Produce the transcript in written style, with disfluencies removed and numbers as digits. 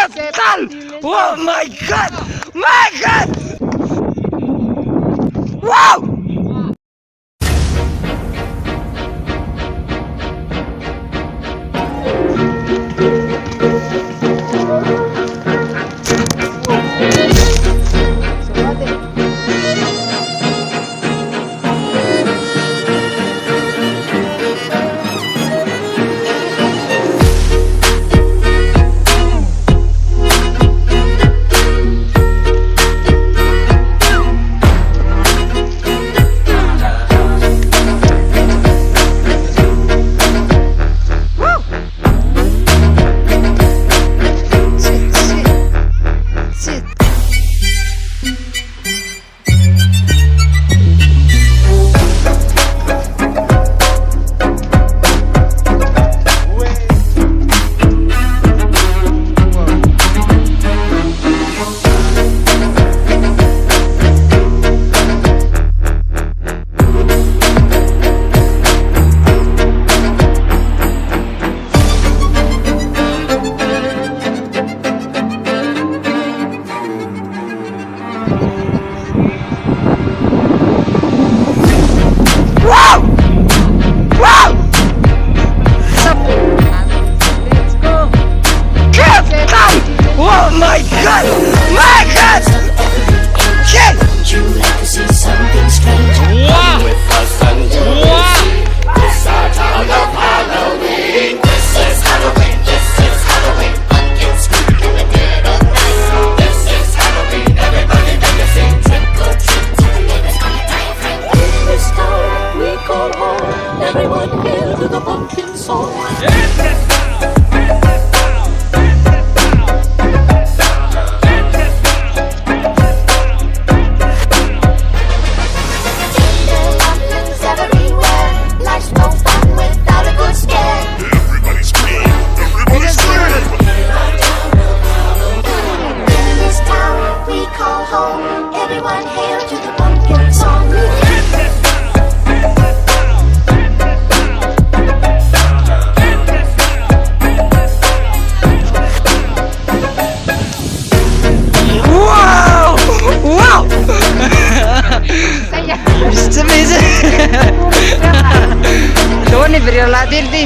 Capital! Oh my God! My God! Wow! Oh my God! My God! Shit! Would you like to see something strange? Wow! With us and you will see. This our town of Halloween. This is Halloween. This is Halloween. Pumpkin scream in the dead of night. This is Halloween. Everybody make a scene. Trick or treat. Tell the neighbors come and die a friend. In this town we call home. Everyone hail to the pumpkin song. Everyone hail to the pumpkin song. Wow! Wow! Bisa bisa. Tuh nih beri latih di.